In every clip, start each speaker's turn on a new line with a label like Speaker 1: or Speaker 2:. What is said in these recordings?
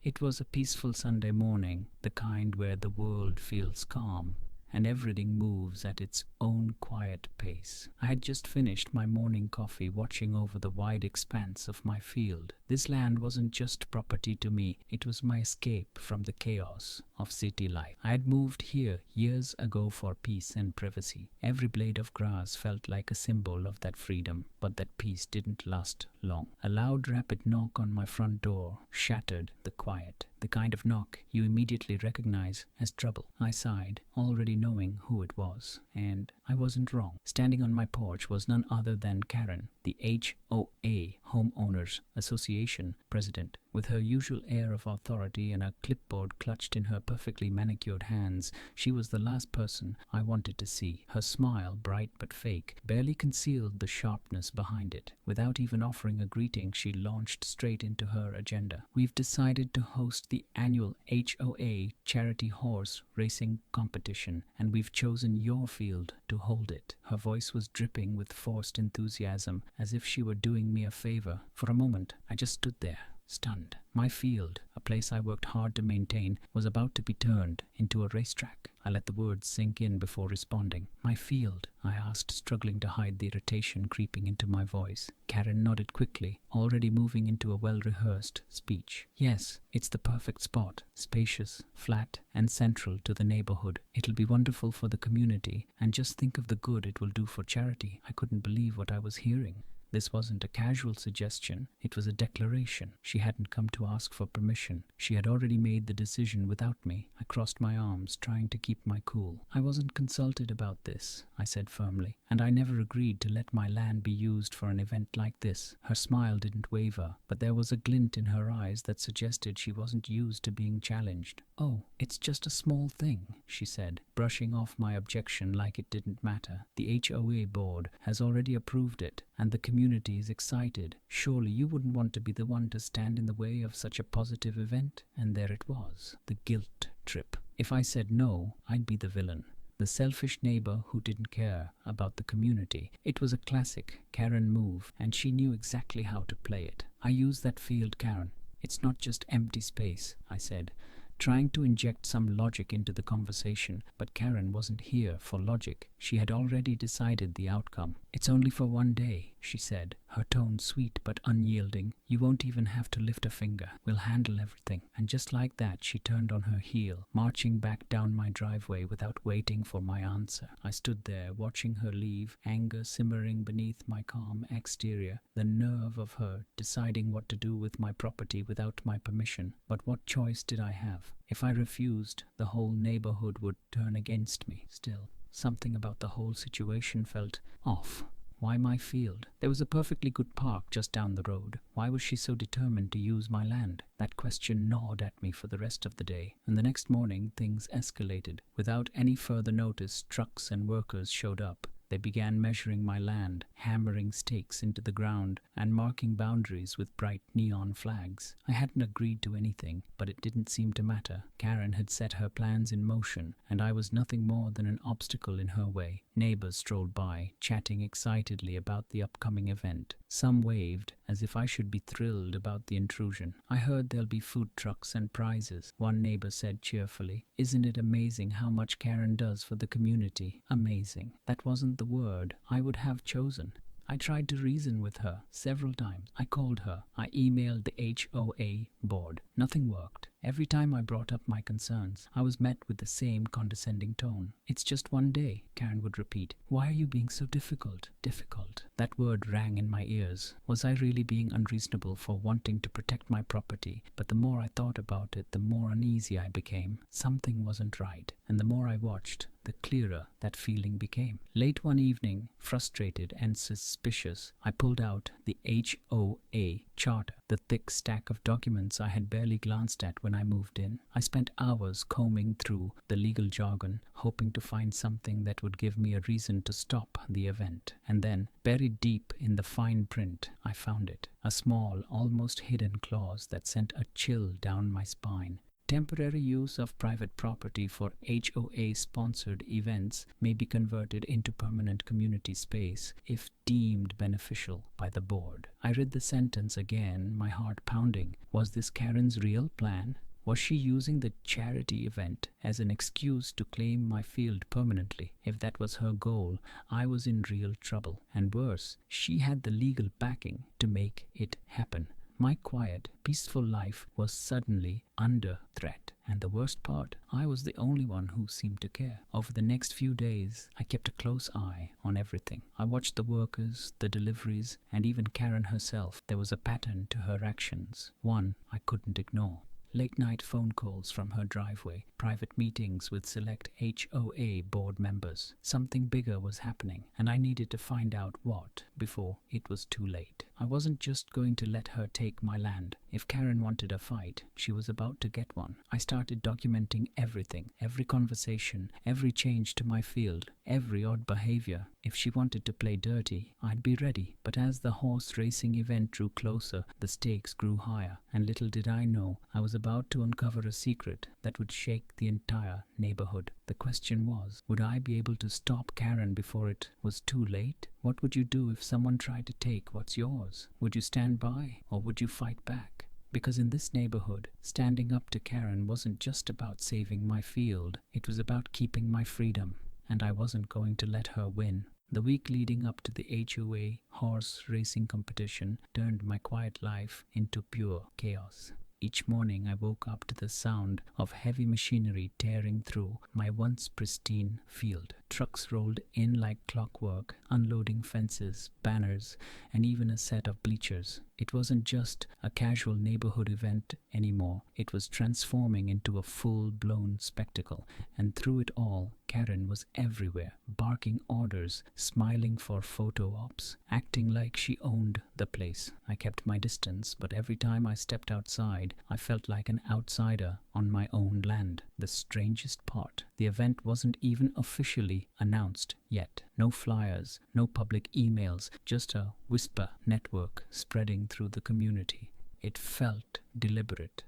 Speaker 1: It was a peaceful Sunday morning, the kind where the world feels calm and everything moves at its own quiet pace. I had just finished my morning coffee watching over the wide expanse of my field. This land wasn't just property to me, it was my escape from the chaos of city life. I had moved here years ago for peace and privacy. Every blade of grass felt like a symbol of that freedom, but that peace didn't last long. A loud, rapid knock on my front door shattered the quiet. The kind of knock you immediately recognize as trouble. I sighed, already knowing who it was, and I wasn't wrong. Standing on my porch was none other than Karen, the HOA Homeowners Association president. With her usual air of authority and a clipboard clutched in her perfectly manicured hands, she was the last person I wanted to see. Her smile, bright but fake, barely concealed the sharpness behind it. Without even offering a greeting, she launched straight into her agenda. "We've decided to host the annual HOA charity horse racing competition, and we've chosen your field to hold it." Her voice was dripping with forced enthusiasm, as if she were doing me a favor. For a moment, I just stood there, stunned. My field, a place I worked hard to maintain, was about to be turned into a racetrack. I let the words sink in before responding. "My field?" I asked, struggling to hide the irritation creeping into my voice. Karen nodded quickly, already moving into a well-rehearsed speech. "Yes, it's the perfect spot, spacious, flat, and central to the neighborhood. It'll be wonderful for the community, and just think of the good it will do for charity." I couldn't believe what I was hearing. This wasn't a casual suggestion, it was a declaration. She hadn't come to ask for permission. She had already made the decision without me. I crossed my arms, trying to keep my cool. "I wasn't consulted about this," I said firmly, "and I never agreed to let my land be used for an event like this." Her smile didn't waver, but there was a glint in her eyes that suggested she wasn't used to being challenged. "Oh, it's just a small thing," she said, brushing off my objection like it didn't matter. "The HOA board has already approved it, and the community is excited. Surely you wouldn't want to be the one to stand in the way of such a positive event?" And there it was, the guilt trip. If I said no, I'd be the villain, the selfish neighbor who didn't care about the community. It was a classic Karen move, and she knew exactly how to play it. "I use that field, Karen. It's not just empty space," I said, trying to inject some logic into the conversation, but Karen wasn't here for logic. She had already decided the outcome. "It's only for one day," she said, her tone sweet but unyielding. "You won't even have to lift a finger. We'll handle everything." And just like that, she turned on her heel, marching back down my driveway without waiting for my answer. I stood there, watching her leave, anger simmering beneath my calm exterior. The nerve of her deciding what to do with my property without my permission. But what choice did I have? If I refused, the whole neighborhood would turn against me. Still, something about the whole situation felt off. Why my field? There was a perfectly good park just down the road. Why was she so determined to use my land? That question gnawed at me for the rest of the day, and the next morning things escalated. Without any further notice, trucks and workers showed up. They began measuring my land, hammering stakes into the ground, and marking boundaries with bright neon flags. I hadn't agreed to anything, but it didn't seem to matter. Karen had set her plans in motion, and I was nothing more than an obstacle in her way. Neighbors strolled by, chatting excitedly about the upcoming event. Some waved, as if I should be thrilled about the intrusion. "I heard there'll be food trucks and prizes," one neighbor said cheerfully. "Isn't it amazing how much Karen does for the community?" Amazing. That wasn't the word I would have chosen. I tried to reason with her several times. I called her. I emailed the HOA board. Nothing worked. Every time I brought up my concerns, I was met with the same condescending tone. "It's just one day," Karen would repeat. "Why are you being so difficult?" Difficult. That word rang in my ears. Was I really being unreasonable for wanting to protect my property? But the more I thought about it, the more uneasy I became. Something wasn't right. And the more I watched, the clearer that feeling became. Late one evening, frustrated and suspicious, I pulled out the HOA charter, the thick stack of documents I had barely glanced at when I moved in. I spent hours combing through the legal jargon, hoping to find something that would give me a reason to stop the event. And then, buried deep in the fine print, I found it. A small, almost hidden clause that sent a chill down my spine. Temporary use of private property for HOA-sponsored events may be converted into permanent community space if deemed beneficial by the board. I read the sentence again, my heart pounding. Was this Karen's real plan? Was she using the charity event as an excuse to claim my field permanently? If that was her goal, I was in real trouble. And worse, she had the legal backing to make it happen. My quiet, peaceful life was suddenly under threat. And the worst part, I was the only one who seemed to care. Over the next few days, I kept a close eye on everything. I watched the workers, the deliveries, and even Karen herself. There was a pattern to her actions, one I couldn't ignore. Late-night phone calls from her driveway, private meetings with select HOA board members. Something bigger was happening, and I needed to find out what before it was too late. I wasn't just going to let her take my land. If Karen wanted a fight, she was about to get one. I started documenting everything, every conversation, every change to my field, every odd behavior. If she wanted to play dirty, I'd be ready. But as the horse racing event drew closer, the stakes grew higher, and little did I know I was about to uncover a secret that would shake the entire neighborhood. The question was, would I be able to stop Karen before it was too late? What would you do if someone tried to take what's yours? Would you stand by, or would you fight back? Because in this neighborhood, standing up to Karen wasn't just about saving my field, it was about keeping my freedom, and I wasn't going to let her win. The week leading up to the HOA horse racing competition turned my quiet life into pure chaos. Each morning I woke up to the sound of heavy machinery tearing through my once pristine field. Trucks rolled in like clockwork, unloading fences, banners, and even a set of bleachers. It wasn't just a casual neighborhood event anymore. It was transforming into a full-blown spectacle, and through it all, Karen was everywhere, barking orders, smiling for photo ops, acting like she owned the place. I kept my distance, but every time I stepped outside, I felt like an outsider on my own land. The strangest part, the event wasn't even officially announced yet. No flyers, no public emails, just a whisper network spreading through the community. It felt deliberate,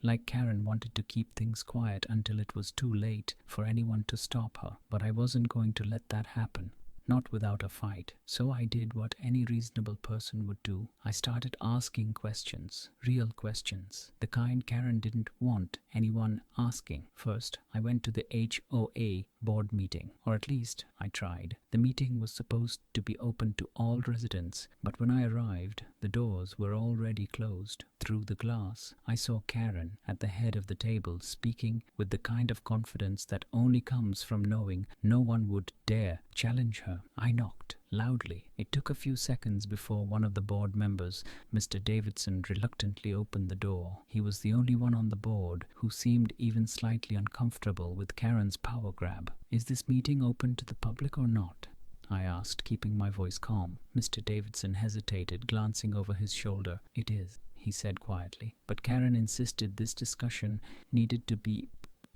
Speaker 1: like Karen wanted to keep things quiet until it was too late for anyone to stop her. But I wasn't going to let that happen. Not without a fight. So I did what any reasonable person would do. I started asking questions, real questions, the kind Karen didn't want anyone asking. First, I went to the HOA board meeting, or at least I tried. The meeting was supposed to be open to all residents, but when I arrived, the doors were already closed. Through the glass, I saw Karen at the head of the table, speaking with the kind of confidence that only comes from knowing no one would dare challenge her. I knocked loudly. It took a few seconds before one of the board members, Mr. Davidson, reluctantly opened the door. He was the only one on the board who seemed even slightly uncomfortable with Karen's power grab. "Is this meeting open to the public or not?" I asked, keeping my voice calm. Mr. Davidson hesitated, glancing over his shoulder. "It is," he said quietly. But Karen insisted this discussion needed to be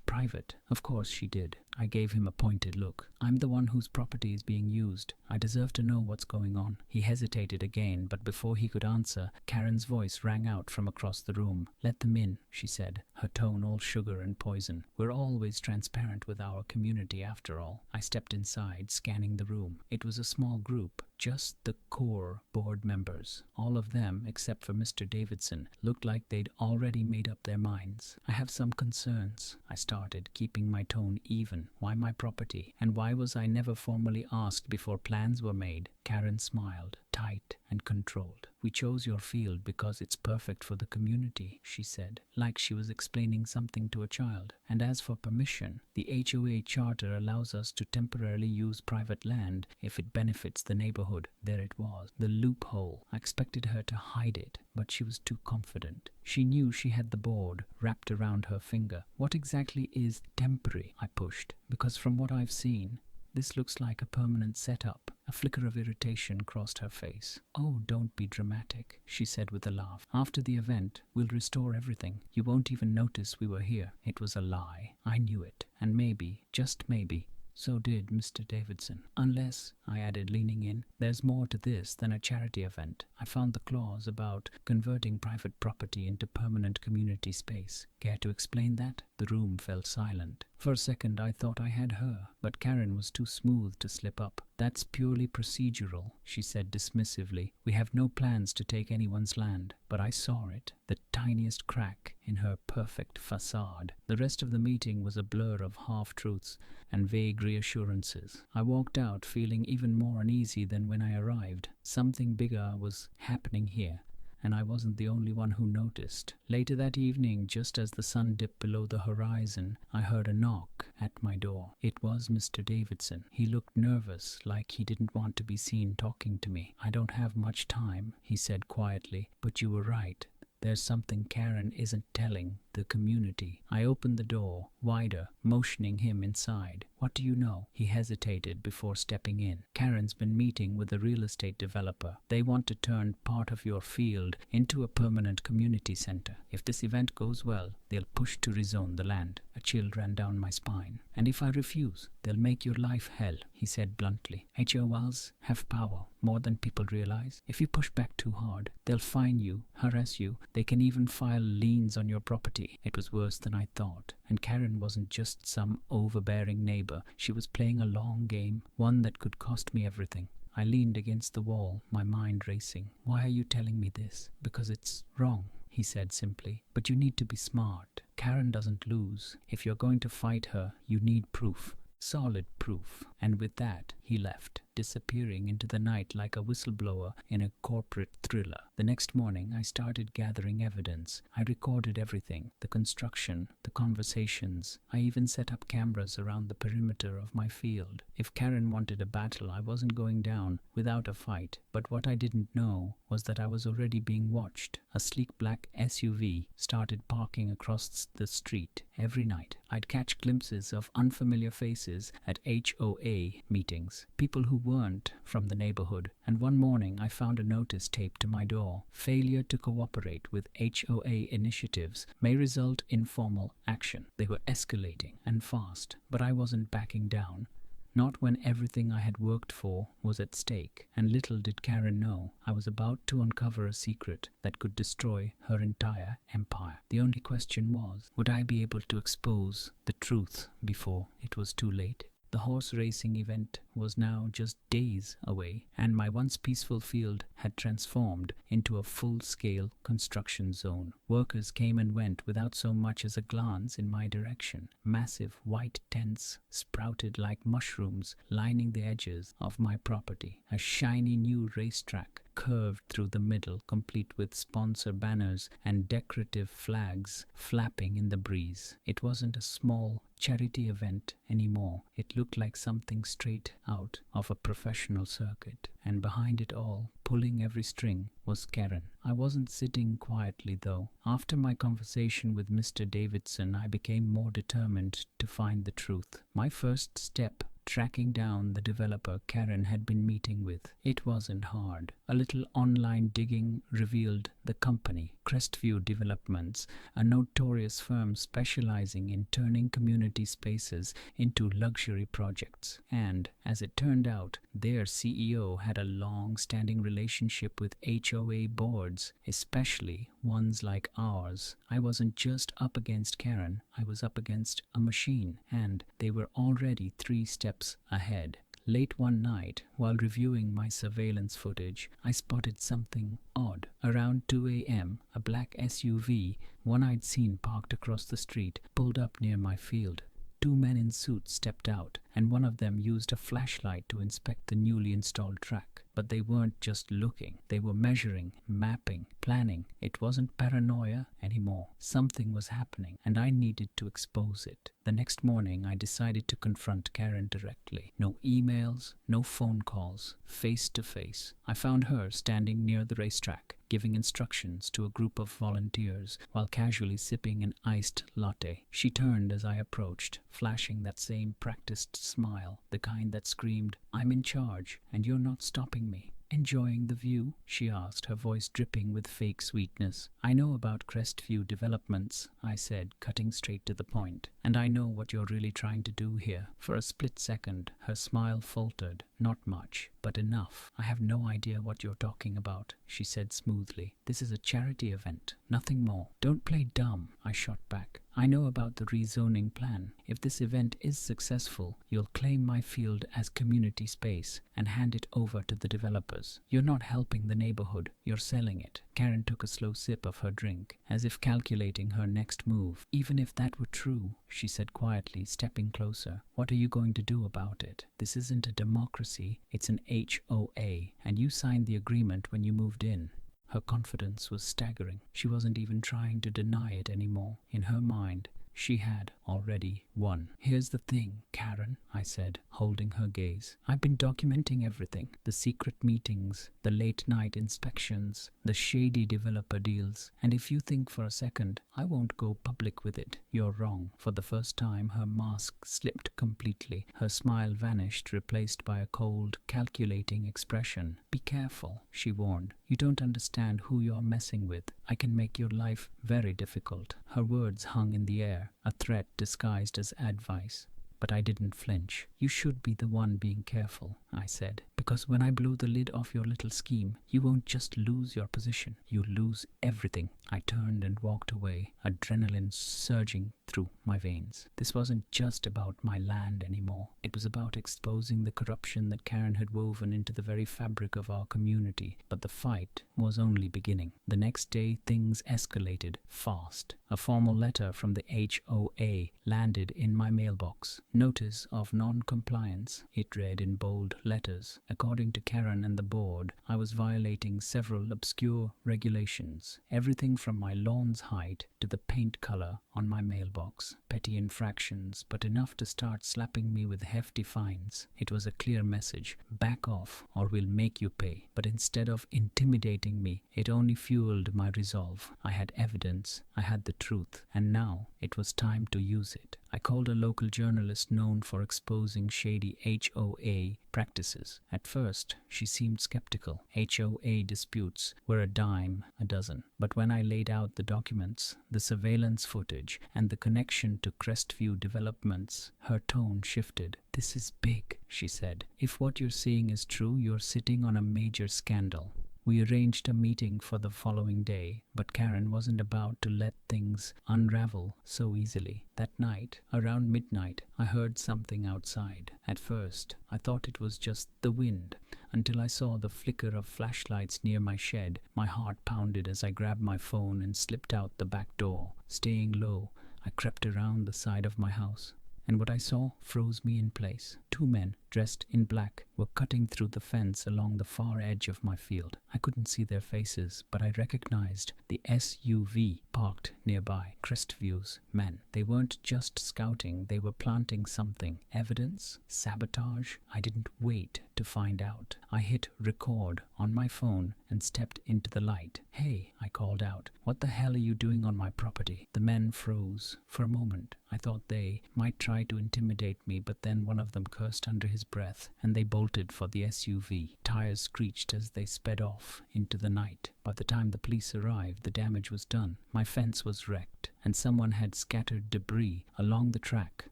Speaker 1: private. Of course she did. I gave him a pointed look. "I'm the one whose property is being used. I deserve to know what's going on." He hesitated again, but before he could answer, Karen's voice rang out from across the room. "Let them in," she said, her tone all sugar and poison. "We're always transparent with our community after all." I stepped inside, scanning the room. It was a small group, just the core board members. All of them, except for Mr. Davidson, looked like they'd already made up their minds. "I have some concerns," I started, keeping my tone even. "Why my property? And why was I never formally asked before plans were made?" Karen smiled, tight and controlled. "We chose your field because it's perfect for the community," she said, like she was explaining something to a child. "And as for permission, the HOA charter allows us to temporarily use private land if it benefits the neighborhood." There it was, the loophole. I expected her to hide it, but she was too confident. She knew she had the board wrapped around her finger. "What exactly is temporary?" I pushed, because from what I've seen, this looks like a permanent setup. A flicker of irritation crossed her face. "Oh, don't be dramatic," she said with a laugh. "After the event, we'll restore everything. You won't even notice we were here." It was a lie. I knew it. And maybe, just maybe, So did Mr. Davidson. Unless, I added, leaning in, there's more to this than a charity event. I found the clause about converting private property into permanent community space. Care to explain that? The room fell silent. For a second I thought I had her, but Karen was too smooth to slip up. That's purely procedural, she said dismissively. We have no plans to take anyone's land. But I saw it, the tiniest crack in her perfect facade. The rest of the meeting was a blur of half-truths and vague reassurances. I walked out feeling even more uneasy than when I arrived. Something bigger was happening here, and I wasn't the only one who noticed. Later that evening, just as the sun dipped below the horizon, I heard a knock at my door. It was Mr. Davidson. He looked nervous, like he didn't want to be seen talking to me. I don't have much time, he said quietly, but you were right. There's something Karen isn't telling the community. I opened the door wider, motioning him inside. What do you know? He hesitated before stepping in. Karen's been meeting with a real estate developer. They want to turn part of your field into a permanent community center. If this event goes well, they'll push to rezone the land. A chill ran down my spine. And if I refuse, they'll make your life hell, he said bluntly. HOAs have power, more than people realize. If you push back too hard, they'll fine you, harass you. They can even file liens on your property. It was worse than I thought. And Karen wasn't just some overbearing neighbor. She was playing a long game, one that could cost me everything. I leaned against the wall, my mind racing. Why are you telling me this? Because it's wrong, he said simply. But you need to be smart. Karen doesn't lose. If you're going to fight her, you need proof. Solid proof. And with that, he left, disappearing into the night like a whistleblower in a corporate thriller. The next morning, I started gathering evidence. I recorded everything, the construction, the conversations. I even set up cameras around the perimeter of my field. If Karen wanted a battle, I wasn't going down without a fight. But what I didn't know was that I was already being watched. A sleek black SUV started parking across the street every night. I'd catch glimpses of unfamiliar faces at HOA meetings, people who weren't from the neighborhood. And one morning I found a notice taped to my door. Failure to cooperate with HOA initiatives may result in formal action. They were escalating and fast, but I wasn't backing down. Not when everything I had worked for was at stake. And little did Karen know, I was about to uncover a secret that could destroy her entire empire. The only question was, would I be able to expose the truth before it was too late? The horse racing event was now just days away, and my once peaceful field had transformed into a full-scale construction zone. Workers came and went without so much as a glance in my direction. Massive white tents sprouted like mushrooms lining the edges of my property. A shiny new racetrack curved through the middle, complete with sponsor banners and decorative flags flapping in the breeze. It wasn't a small charity event anymore. It looked like something straight out of a professional circuit. And behind it all, pulling every string, was Karen. I wasn't sitting quietly, though. After my conversation with Mr. Davidson, I became more determined to find the truth. My first step, tracking down the developer Karen had been meeting with. It wasn't hard. A little online digging revealed the company, Crestview Developments, a notorious firm specializing in turning community spaces into luxury projects. And, as it turned out, their CEO had a long-standing relationship with HOA boards, especially ones like ours. I wasn't just up against Karen, I was up against a machine, and they were already 3 steps ahead. Late one night, while reviewing my surveillance footage, I spotted something odd. Around 2 a.m., a black SUV, one I'd seen parked across the street, pulled up near my field. 2 men in suits stepped out, and one of them used a flashlight to inspect the newly installed track. But they weren't just looking. They were measuring, mapping, planning. It wasn't paranoia anymore. Something was happening, and I needed to expose it. The next morning, I decided to confront Karen directly. No emails, no phone calls, face to face. I found her standing near the racetrack, giving instructions to a group of volunteers while casually sipping an iced latte. She turned as I approached, flashing that same practiced smile, the kind that screamed, "I'm in charge, and you're not stopping me." Enjoying the view? She asked, her voice dripping with fake sweetness. I know about Crestview Developments, I said, cutting straight to the point. And I know what you're really trying to do here. For a split second, her smile faltered. Not much, but enough. I have no idea what you're talking about, she said smoothly. This is a charity event, nothing more. Don't play dumb, I shot back. I know about the rezoning plan. If this event is successful, you'll claim my field as community space and hand it over to the developers. You're not helping the neighborhood, you're selling it. Karen took a slow sip of her drink, as if calculating her next move. Even if that were true, she said quietly, stepping closer, what are you going to do about it? This isn't a democracy, it's an HOA, and you signed the agreement when you moved in. Her confidence was staggering. She wasn't even trying to deny it anymore. In her mind, she had already won. Here's the thing, Karen, I said, holding her gaze. I've been documenting everything. The secret meetings, the late-night inspections, the shady developer deals. And if you think for a second I won't go public with it, you're wrong. For the first time, her mask slipped completely. Her smile vanished, replaced by a cold, calculating expression. Be careful, she warned. You don't understand who you're messing with. I can make your life very difficult. Her words hung in the air, a threat disguised as advice. But I didn't flinch. You should be the one being careful, I said, because when I blow the lid off your little scheme, you won't just lose your position, you lose everything. I turned and walked away, adrenaline surging through my veins. This wasn't just about my land anymore. It was about exposing the corruption that Karen had woven into the very fabric of our community. But the fight was only beginning. The next day, things escalated fast. A formal letter from the HOA landed in my mailbox. Notice of non-compliance, it read in bold letters. According to Karen and the board, I was violating several obscure regulations. Everything from my lawn's height to the paint color on my mailbox. Petty infractions, but enough to start slapping me with hefty fines. It was a clear message. Back off or we'll make you pay. But instead of intimidating me, it only fueled my resolve. I had evidence. I had the truth. And now it was time to use it. I called a local journalist known for exposing shady HOA practices. At first, she seemed skeptical. HOA disputes were a dime a dozen. But when I laid out the documents, the surveillance footage, and the connection to Crestview Developments, her tone shifted. This is big, she said. If what you're seeing is true, you're sitting on a major scandal. We arranged a meeting for the following day, but Karen wasn't about to let things unravel so easily. That night, around midnight, I heard something outside. At first, I thought it was just the wind, until I saw the flicker of flashlights near my shed. My heart pounded as I grabbed my phone and slipped out the back door. Staying low, I crept around the side of my house. And what I saw froze me in place. Two men, dressed in black, were cutting through the fence along the far edge of my field. I couldn't see their faces, but I recognized the SUV parked nearby. Crestview's men. They weren't just scouting, they were planting something. Evidence? Sabotage? I didn't wait to find out. I hit record on my phone and stepped into the light. Hey, I called out. What the hell are you doing on my property? The men froze. For a moment, I thought they might try to intimidate me, but then one of them cursed under his breath, and they bolted for the SUV. Tires screeched as they sped off into the night. By the time the police arrived, the damage was done. My fence was wrecked, and someone had scattered debris along the track,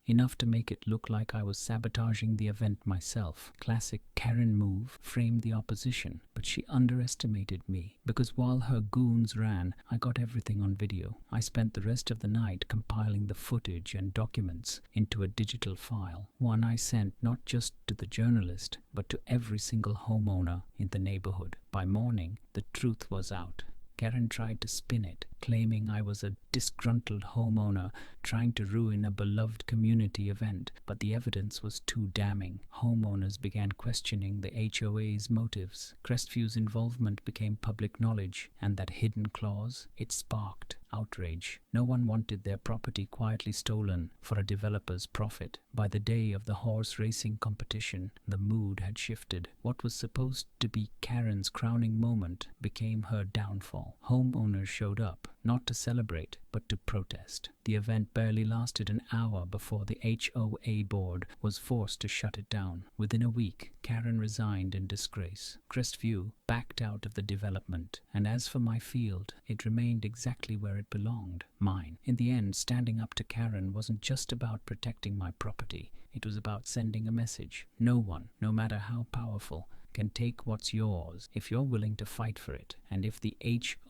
Speaker 1: enough to make it look like I was sabotaging the event myself. Classic Karen move, framed the opposition, but she underestimated me, because while her goons ran, I got everything on video. I spent the rest of the night compiling the footage and documents into a digital file, one I sent not just to the journalist, but to every single homeowner in the neighborhood. By morning, the truth was out. Karen tried to spin it, claiming I was a disgruntled homeowner trying to ruin a beloved community event, but the evidence was too damning. Homeowners began questioning the HOA's motives. Crestview's involvement became public knowledge, and that hidden clause, it sparked outrage. No one wanted their property quietly stolen for a developer's profit. By the day of the horse racing competition, the mood had shifted. What was supposed to be Karen's crowning moment became her downfall. Homeowners showed up, not to celebrate, but to protest. The event barely lasted an hour before the HOA board was forced to shut it down. Within a week, Karen resigned in disgrace. Crestview backed out of the development, and as for my field, it remained exactly where it belonged, mine. In the end, standing up to Karen wasn't just about protecting my property, it was about sending a message. No one, no matter how powerful, can take what's yours if you're willing to fight for it. And if the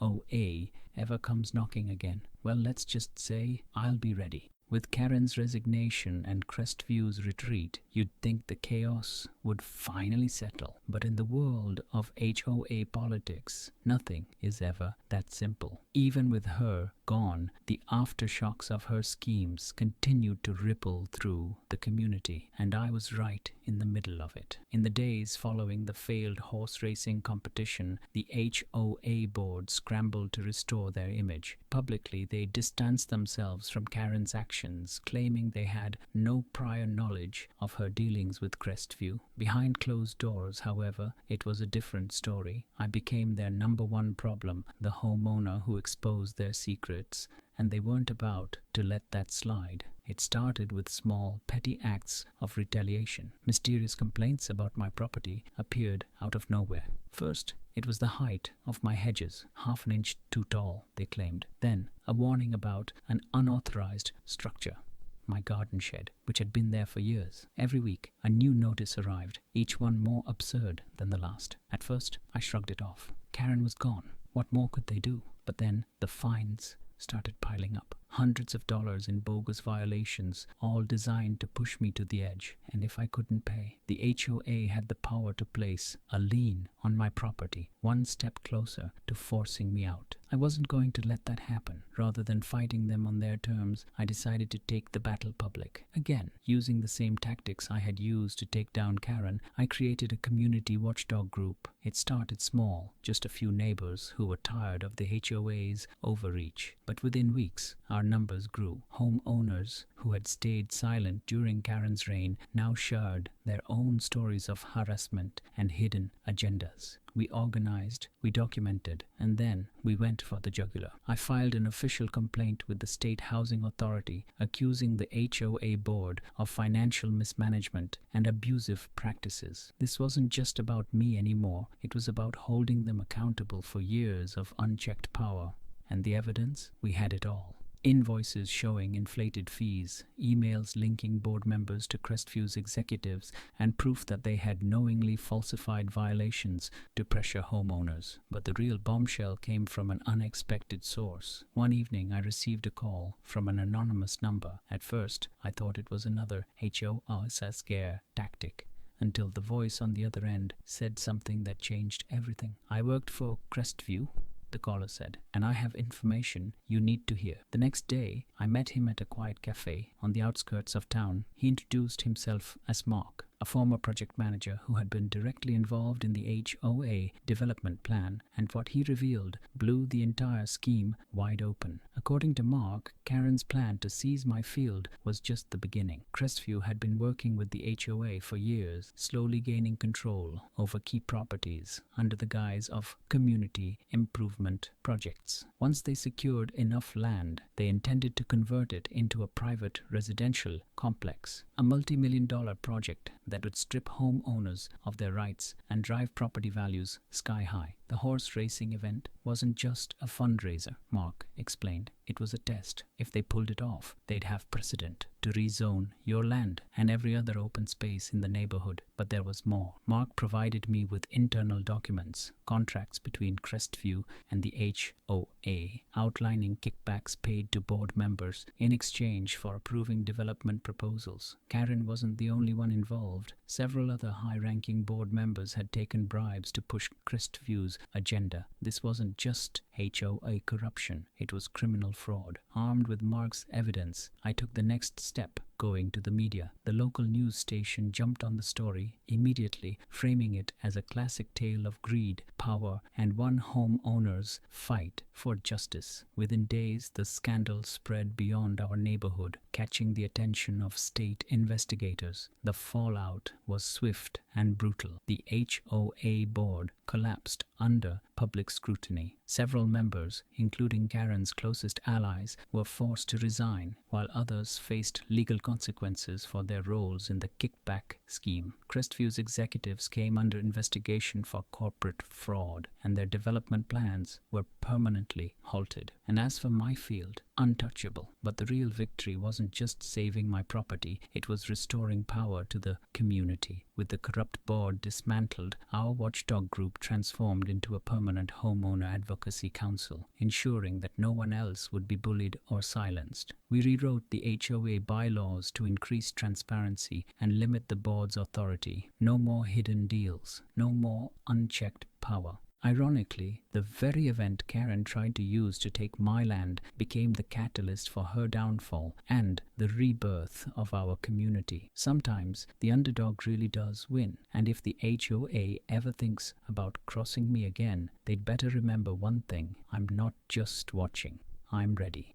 Speaker 1: HOA ever comes knocking again, well, let's just say I'll be ready. With Karen's resignation and Crestview's retreat, you'd think the chaos would finally settle. But in the world of HOA politics, nothing is ever that simple. Even with her gone, the aftershocks of her schemes continued to ripple through the community, and I was right in the middle of it. In the days following the failed horse racing competition, the HOA board scrambled to restore their image. Publicly, they distanced themselves from Karen's actions, claiming they had no prior knowledge of her dealings with Crestview. Behind closed doors, however, it was a different story. I became their number one problem, the homeowner who exposed their secrets, and they weren't about to let that slide. It started with small, petty acts of retaliation. Mysterious complaints about my property appeared out of nowhere. First, it was the height of my hedges, half an inch too tall, they claimed. Then, a warning about an unauthorized structure, my garden shed, which had been there for years. Every week, a new notice arrived, each one more absurd than the last. At first, I shrugged it off. Karen was gone. What more could they do? But then, the fines started piling up. Hundreds of dollars in bogus violations, all designed to push me to the edge. And if I couldn't pay, the HOA had the power to place a lien on my property, one step closer to forcing me out. I wasn't going to let that happen. Rather than fighting them on their terms, I decided to take the battle public. Again, using the same tactics I had used to take down Karen, I created a community watchdog group. It started small, just a few neighbors who were tired of the HOA's overreach. But within weeks, our numbers grew. Homeowners who had stayed silent during Karen's reign now shared their own stories of harassment and hidden agendas. We organized, we documented, and then we went for the jugular. I filed an official complaint with the State Housing Authority, accusing the HOA board of financial mismanagement and abusive practices. This wasn't just about me anymore. It was about holding them accountable for years of unchecked power. And the evidence? We had it all. Invoices showing inflated fees, emails linking board members to Crestview's executives, and proof that they had knowingly falsified violations to pressure homeowners. But the real bombshell came from an unexpected source. One evening, I received a call from an anonymous number. At first, I thought it was another HOA scare tactic, until the voice on the other end said something that changed everything. "I worked for Crestview," the caller said, "and I have information you need to hear." The next day, I met him at a quiet cafe on the outskirts of town. He introduced himself as Mark, a former project manager who had been directly involved in the HOA development plan, and what he revealed blew the entire scheme wide open. According to Mark, Karen's plan to seize my field was just the beginning. Crestview had been working with the HOA for years, slowly gaining control over key properties under the guise of community improvement projects. Once they secured enough land, they intended to convert it into a private residential complex, a multi-million-dollar project that would strip homeowners of their rights and drive property values sky high. The horse racing event wasn't just a fundraiser, Mark explained. It was a test. If they pulled it off, they'd have precedent to rezone your land and every other open space in the neighborhood. But there was more. Mark provided me with internal documents, contracts between Crestview and the HOA, outlining kickbacks paid to board members in exchange for approving development proposals. Karen wasn't the only one involved. Several other high-ranking board members had taken bribes to push Crestview's agenda. This wasn't just HOA corruption, it was criminal fraud. Armed with Mark's evidence, I took the next step, going to the media. The local news station jumped on the story immediately, framing it as a classic tale of greed, power, and one homeowner's fight for justice. Within days, the scandal spread beyond our neighborhood, catching the attention of state investigators. The fallout was swift and brutal. The HOA board collapsed under public scrutiny. Several members, including Karen's closest allies, were forced to resign, while others faced legal consequences for their roles in the kickback scheme. Crestview's executives came under investigation for corporate fraud, and their development plans were permanently halted. And as for my field, untouchable. But the real victory wasn't just saving my property, it was restoring power to the community. With the corrupt board dismantled, our watchdog group transformed into a permanent homeowner advocacy council, ensuring that no one else would be bullied or silenced. We rewrote the HOA bylaws to increase transparency and limit the board's authority. No more hidden deals, no more unchecked power. Ironically, the very event Karen tried to use to take my land became the catalyst for her downfall and the rebirth of our community. Sometimes the underdog really does win, and if the HOA ever thinks about crossing me again, they'd better remember one thing: I'm not just watching, I'm ready.